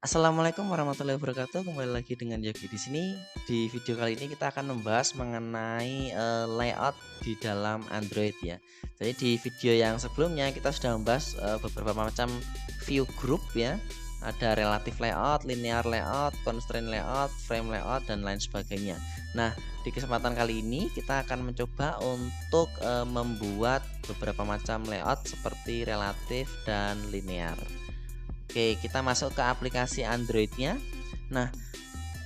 Assalamualaikum warahmatullahi wabarakatuh. Kembali lagi dengan Yogi di sini. Di video kali ini kita akan membahas mengenai layout di dalam Android ya. Jadi di video yang sebelumnya kita sudah membahas beberapa macam view group ya. Ada relative layout, linear layout, constraint layout, frame layout dan lain sebagainya. Nah, di kesempatan kali ini kita akan mencoba untuk membuat beberapa macam layout seperti relatif dan linear. Oke, kita masuk ke aplikasi Androidnya. Nah,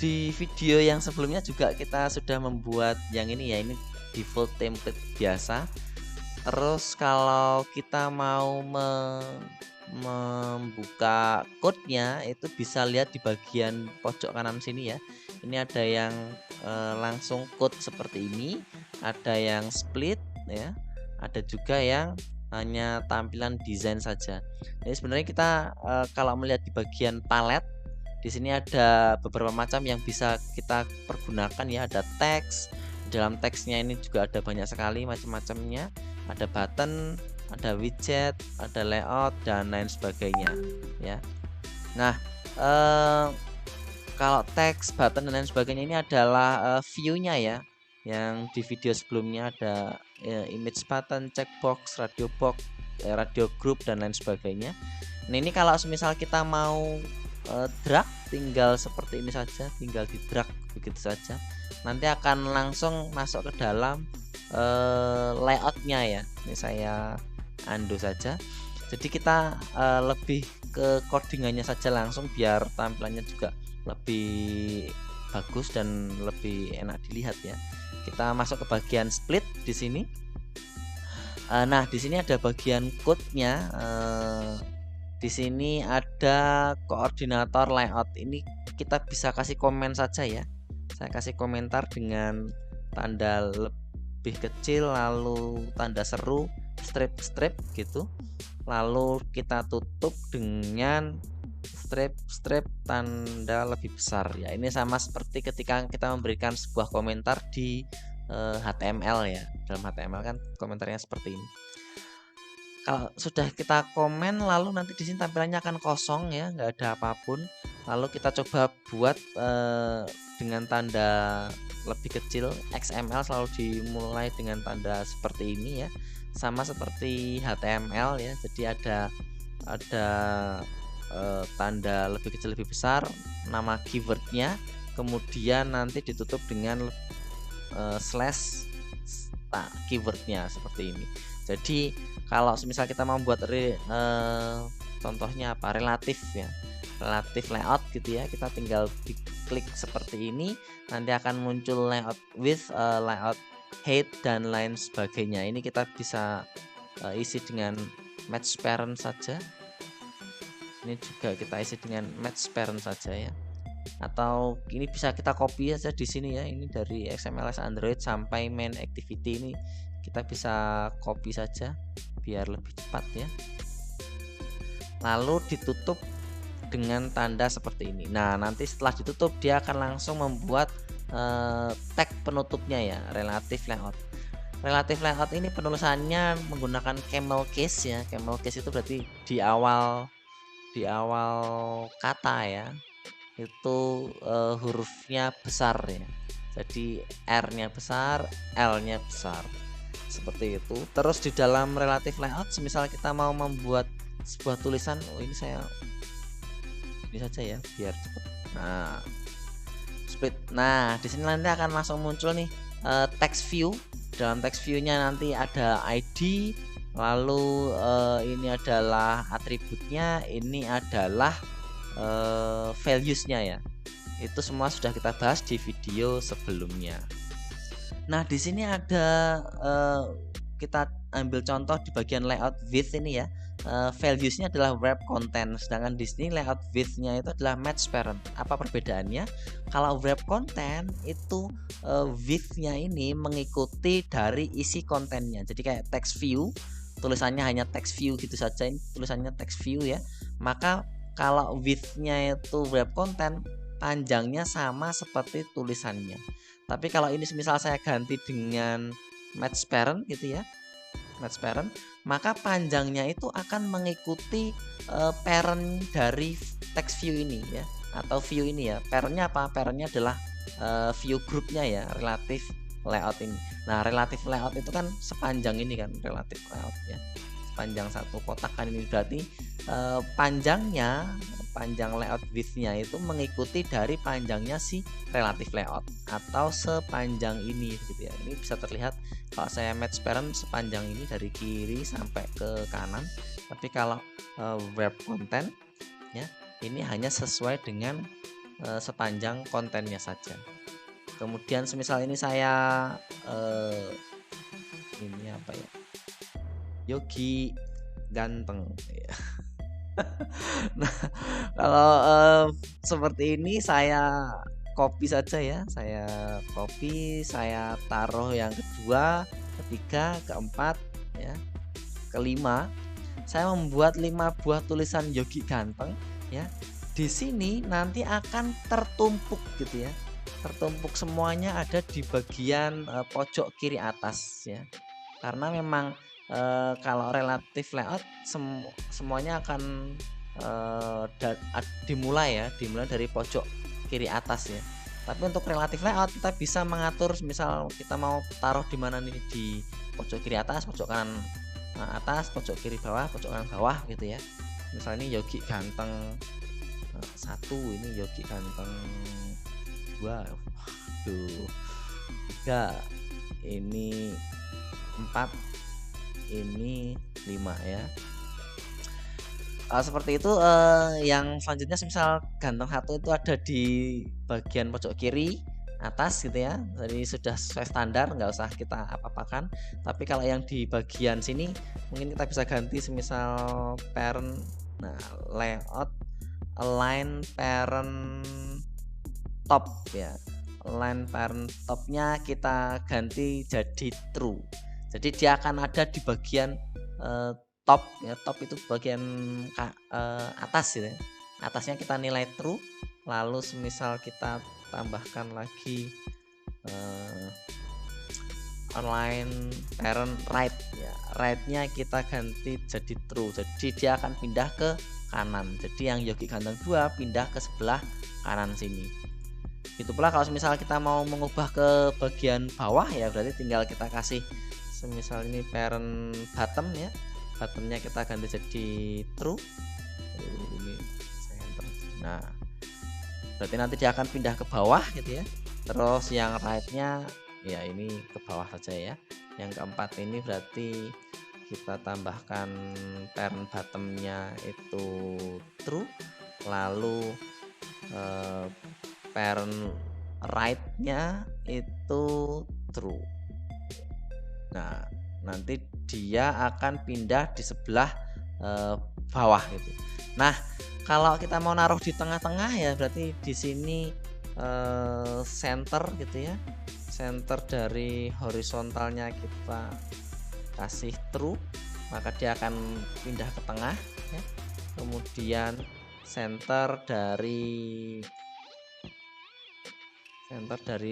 di video yang sebelumnya juga kita sudah membuat yang ini ya, ini default template biasa. Terus kalau kita mau membuka code-nya itu bisa lihat di bagian pojok kanan sini ya. Ini ada yang langsung code seperti ini, ada yang split ya, ada juga yang hanya tampilan desain saja. Jadi sebenarnya kita kalau melihat di bagian palet di sini ada beberapa macam yang bisa kita pergunakan ya, ada teks. Di dalam teksnya ini juga ada banyak sekali macam-macamnya. Ada button, ada widget, ada layout dan lain sebagainya ya. Nah, eh, kalau teks, button dan lain sebagainya ini adalah view-nya ya. Yang di video sebelumnya ada image button, checkbox, radio box, radio group dan lain sebagainya. Nah, ini kalau misal kita mau drag tinggal seperti ini saja, tinggal di drag begitu saja. Nanti akan langsung masuk ke dalam layoutnya ya. Ini saya undo saja. Jadi kita lebih ke codingannya saja langsung biar tampilannya juga lebih bagus dan lebih enak dilihat ya. Kita masuk ke bagian split di sini. Nah, di sini ada bagian code-nya. Di sini ada koordinator layout. Ini kita bisa kasih komen saja ya. Saya kasih komentar dengan tanda lebih kecil, lalu tanda seru, strip gitu. Lalu kita tutup dengan strip tanda lebih besar ya. Ini sama seperti ketika kita memberikan sebuah komentar di HTML ya. Dalam HTML kan komentarnya seperti ini. Kalau sudah kita komen lalu nanti di sini tampilannya akan kosong ya, nggak ada apapun. Lalu kita coba buat dengan tanda lebih kecil XML, selalu dimulai dengan tanda seperti ini ya. Sama seperti HTML ya. Jadi ada tanda lebih kecil lebih besar, nama keywordnya, kemudian nanti ditutup dengan slash keywordnya seperti ini. Jadi kalau misal kita mau buat contohnya apa, relatif ya, relatif layout gitu ya, kita tinggal diklik seperti ini, nanti akan muncul layout with, layout height dan lain sebagainya. Ini kita bisa isi dengan match parent saja. Ini juga kita isi dengan match parent saja ya. Atau ini bisa kita copy aja di sini ya. Ini dari XMLS Android sampai main activity ini kita bisa copy saja biar lebih cepat ya. Lalu ditutup dengan tanda seperti ini. Nah, nanti setelah ditutup dia akan langsung membuat tag penutupnya ya, relative layout. Relative layout ini penulisannya menggunakan camel case ya. Camel case itu berarti di awal kata ya. Itu hurufnya besar ya. Jadi R-nya besar, L-nya besar. Seperti itu. Terus di dalam relative layout, semisal kita mau membuat sebuah tulisan, ini saya ini saja ya biar cepat. Nah, split. Nah, di sini nanti akan langsung muncul nih text view. Dalam text view-nya nanti ada ID, lalu ini adalah atributnya, ini adalah values-nya ya. Itu semua sudah kita bahas di video sebelumnya. Nah, di sini ada kita ambil contoh di bagian layout width ini ya. Values-nya adalah wrap content, sedangkan di sini layout width-nya itu adalah match parent. Apa perbedaannya? Kalau wrap content itu width-nya ini mengikuti dari isi kontennya. Jadi kayak text view, tulisannya hanya text view gitu saja, ini tulisannya text view ya. Maka kalau width-nya itu wrap content, panjangnya sama seperti tulisannya. Tapi kalau ini misal saya ganti dengan match parent gitu ya. match parent, maka panjangnya itu akan mengikuti parent dari text view ini ya, atau view ini ya. Parentnya apa? Parentnya adalah view grupnya ya, relative layout ini. Nah, relative layout itu kan sepanjang ini kan, relative layout ya. Sepanjang satu kotak kan ini, berarti panjang layout width-nya itu mengikuti dari panjangnya si relative layout atau sepanjang ini gitu ya. Ini bisa terlihat kalau saya match parent sepanjang ini dari kiri sampai ke kanan. Tapi kalau web content ya, ini hanya sesuai dengan sepanjang kontennya saja. Kemudian semisal ini saya ini apa ya, Yogi ganteng ya. Nah, kalau seperti ini saya copy saja ya, saya copy, saya taruh yang kedua, ketiga, keempat ya, kelima. Saya membuat 5 buah tulisan Yogi ganteng ya. Di sini nanti akan tertumpuk gitu ya. Tertumpuk semuanya ada di bagian pojok kiri atas ya. Karena memang kalau relatif layout semuanya akan dimulai dari pojok kiri atas ya. Tapi untuk relatif layout kita bisa mengatur, misal kita mau taruh di mana nih, di pojok kiri atas, pojok kanan atas, pojok kiri bawah, pojok kanan bawah gitu ya. Misalnya ini Yogi ganteng 1, ini Yogi ganteng 2, 3, ini 4, ini 5 ya. Seperti itu. Yang selanjutnya misal ganteng 1 itu ada di bagian pojok kiri atas gitu ya. Jadi sudah sesuai standar, nggak usah kita apa-apakan. Tapi kalau yang di bagian sini mungkin kita bisa ganti semisal parent, nah layout align parent top ya. Align parent topnya kita ganti jadi true. Jadi dia akan ada di bagian top ya. Top itu bagian atas gitu ya. Atasnya kita nilai true. Lalu semisal kita tambahkan lagi align parent right ya. Right-nya kita ganti jadi true. Jadi dia akan pindah ke kanan. Jadi yang Yogi ganteng 2 pindah ke sebelah kanan sini. Itu pula kalau misalnya kita mau mengubah ke bagian bawah ya, berarti tinggal kita kasih semisal ini parent bottom ya. Bottomnya kita ganti jadi true. Ini center. Nah, berarti nanti dia akan pindah ke bawah gitu ya. Terus yang right-nya ya ini ke bawah saja ya. Yang keempat ini berarti kita tambahkan parent bottomnya itu true, lalu parent right-nya itu true. Nah, nanti dia akan pindah di sebelah bawah gitu. Nah, kalau kita mau naruh di tengah-tengah ya, berarti di sini center gitu ya. Center dari horizontalnya kita kasih true, maka dia akan pindah ke tengah ya. Kemudian center dari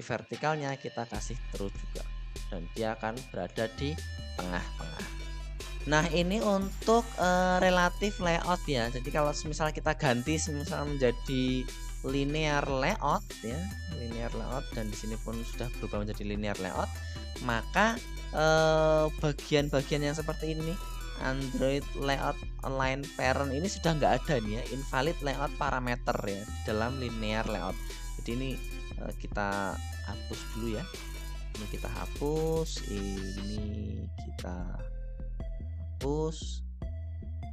vertikalnya kita kasih true juga, dan dia akan berada di tengah-tengah. Nah, ini untuk relatif layout ya. Jadi kalau misalnya kita ganti menjadi linear layout ya, linear layout, dan di sini pun sudah berubah menjadi linear layout, maka bagian-bagian yang seperti ini, Android layout align parent ini sudah nggak ada nih ya, invalid layout parameter ya di dalam linear layout. Jadi ini kita hapus dulu ya. Ini kita hapus, ini kita hapus,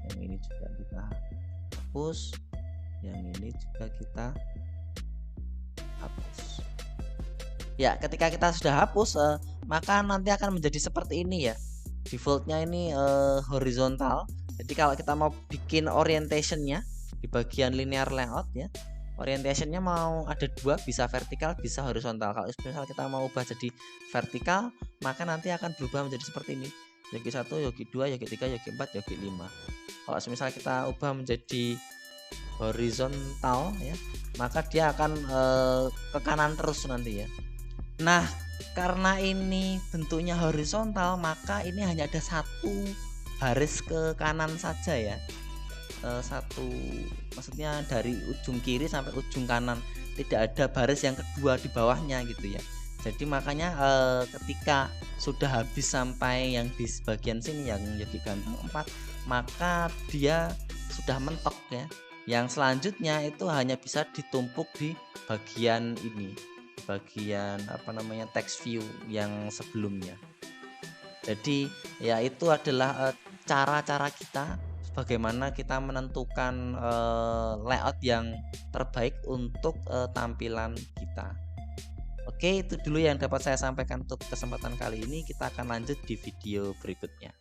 yang ini juga kita hapus, yang ini juga kita hapus. Ya, ketika kita sudah hapus, maka nanti akan menjadi seperti ini ya. Defaultnya ini horizontal. Jadi kalau kita mau bikin orientationnya di bagian linear layout ya, orientationnya mau ada 2, bisa vertikal bisa horizontal. Kalau misal kita mau ubah jadi vertikal, maka nanti akan berubah menjadi seperti ini. Yogi 1, Yogi 2, Yogi 3, Yogi 4, Yogi 5. Kalau misal kita ubah menjadi horizontal ya, maka dia akan ke kanan terus nanti ya. Nah, karena ini bentuknya horizontal, maka ini hanya ada satu baris ke kanan saja ya. Satu, maksudnya dari ujung kiri sampai ujung kanan, tidak ada baris yang kedua di bawahnya gitu ya. Jadi makanya ketika sudah habis sampai yang di bagian sini yang Yogi Ganteng 4, maka dia sudah mentok ya. Yang selanjutnya itu hanya bisa ditumpuk di bagian ini, bagian apa namanya, text view yang sebelumnya. Jadi ya itu adalah cara-cara kita bagaimana kita menentukan layout yang terbaik untuk tampilan kita. Oke, itu dulu yang dapat saya sampaikan untuk kesempatan kali ini. Kita akan lanjut di video berikutnya.